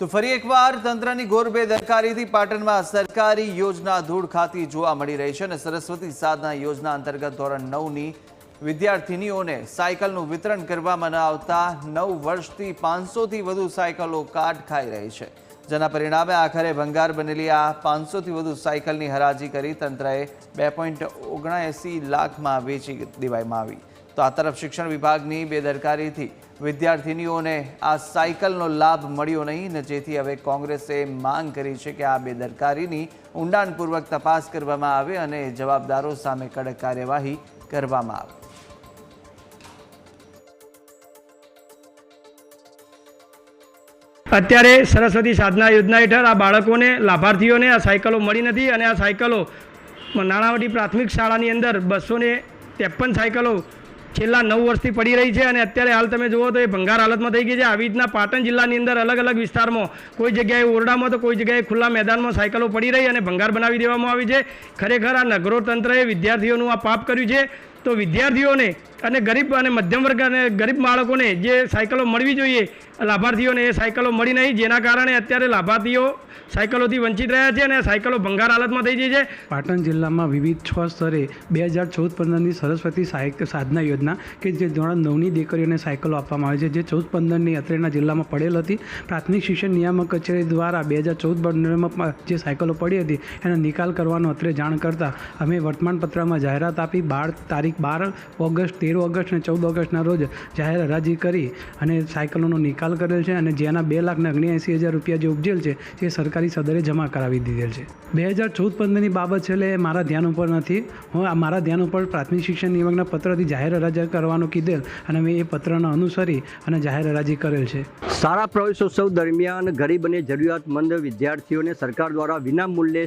તો ફરી એકવાર તંત્રની ઘોર બેદરકારીથી પાટણમાં સરકારી યોજના ધૂળ ખાતી જોવા મળી રહી છે અને સરસ્વતી સાધના યોજના અંતર્ગત ધોરણ 9ની વિદ્યાર્થીનીઓને સાયકલનું વિતરણ કરવામાં ન આવતા 9 વર્ષથી 500થી વધુ સાયકલો કાટ ખાઈ રહી છે, જેના પરિણામે આખરે ભંગાર બનેલી આ 500થી વધુ સાયકલની હરાજી કરી તંત્રએ 2.79 લાખમાં વેચી દેવામાં આવી। તો આ તરફ શિક્ષણ વિભાગની બેદરકારીથી વિદ્યાર્થીનીઓને આ સાયકલનો લાભ મળ્યો નહીં ને જેથી હવે કોંગ્રેસે માંગ કરી છે કે આ બેદરકારીની ઊંડાણપૂર્વક તપાસ કરવામાં આવે અને જવાબદારો સામે કડક કાર્યવાહી કરવામાં આવે। અત્યારે સરસ્વતી સાધના યોજના હેઠળ આ બાળકોને લાભાર્થીઓને આ સાયકલો મળી નથી અને આ સાયકલો નાણાવટી પ્રાથમિક શાળાની અંદર 253 સાયકલો છેલ્લા 9 વર્ષથી પડી રહી છે અને અત્યારે હાલ તમે જુઓ તો એ ભંગાર હાલતમાં થઈ ગઈ છે। આવી રીતના પાટણ જિલ્લાની અંદર અલગ અલગ વિસ્તારમાં કોઈ જગ્યાએ ઓરડામાં તો કોઈ જગ્યાએ ખુલ્લા મેદાનમાં સાયકલો પડી રહી અને ભંગાર બનાવી દેવામાં આવી છે। ખરેખર આ નગરો તંત્રએ વિદ્યાર્થીઓનું આ પાપ કર્યું છે। તો વિદ્યાર્થીઓને અને ગરીબ અને મધ્યમ વર્ગ અને ગરીબ બાળકોને જે સાયકલો મળવી જોઈએ લાભાર્થીઓને એ સાયકલો મળી નહીં, જેના કારણે અત્યારે લાભાર્થીઓ સાયકલોથી વંચિત રહ્યા છે અને સાયકલો ભંગાર હાલતમાં થઈ ગઈ છે। પાટણ જિલ્લામાં વિવિધ 6 સ્તરે 2014-15ની સરસ્વતી સાધના યોજના કે જે ધોરણ 9ની દીકરીઓને સાયકલો આપવામાં આવે છે, જે 14-15ની અત્રેના જિલ્લામાં પડેલ હતી। પ્રાથમિક શિક્ષણ નિયામક કચેરી દ્વારા 2014-15માં જે સાયકલો પડી હતી એનો નિકાલ કરવાનો અત્રે જાણ કરતાં અમે વર્તમાનપત્રમાં જાહેરાત આપી 12 ઓગસ્ટ 13 ઓગસ્ટ અને 14 ઓગસ્ટના રોજ જાહેર હરાજી કરી અને સાયકલોનો નિકાલ કરેલ છે અને જેના 2,79,000 રૂપિયા જે ઉપજેલ છે તે સરકારી સદરે જમા કરાવી દીધેલ છે। 2014-15ની બાબત છે એટલે મારા ધ્યાન ઉપર નથી, હું મારા ધ્યાન ઉપર પ્રાથમિક શિક્ષણ નિયામકના પત્રથી જાહેર હરાજી કરવાનું કીધેલ અને મેં એ પત્રને અનુસરી અને જાહેર હરાજી કરેલ છે। શાળા પ્રવેશોત્સવ દરમિયાન ગરીબ અને જરૂરિયાતમંદ વિદ્યાર્થીઓને સરકાર દ્વારા વિના મૂલ્યે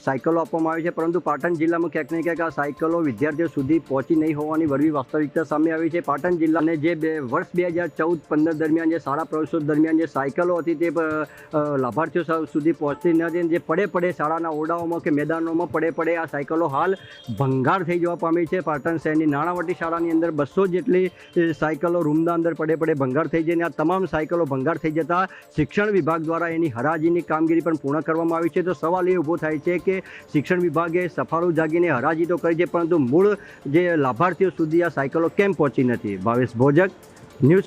સાયકલો આપવામાં આવે છે, પરંતુ પાટણ જિલ્લામાં ક્યાંક ને ક્યાંક આ સાયકલો વિદ્યાર્થીઓ સુધી પહોંચી નહીં હોવાની વરવી વાસ્તવિકતા સામે આવી છે। પાટણ જિલ્લાને જે વર્ષ 2014-15 દરમિયાન જે શાળા પ્રવેશોત્સવ દરમિયાન જે સાયકલો હતી તે લાભાર્થીઓ સુધી પહોંચતી નથી, જે પડે શાળાના ઓરડાઓમાં કે મેદાનોમાં પડે આ સાયકલો હાલ ભંગાર થઈ જવા પામી છે। પાટણ શહેરની નાણાવટી શાળાની અંદર 200 જેટલી સાયકલો રૂમના અંદર પડે ભંગાર થઈ જઈને આ તમામ સાયકલો ભંગાર થઈ જતા શિક્ષણ વિભાગ દ્વારા એની હરાજીની કામગીરી પણ પૂર્ણ કરવામાં આવી છે। તો સવાલ એ ઊભો થાય છે કે શિક્ષણ વિભાગે સફાળું જાગીને હરાજી તો કરી છે, પરંતુ મૂળ જે લાભાર્થીઓ સુધી આ સાયકલો કેમ પહોંચી નથી? ભાવેશ ભોજક, ન્યૂઝ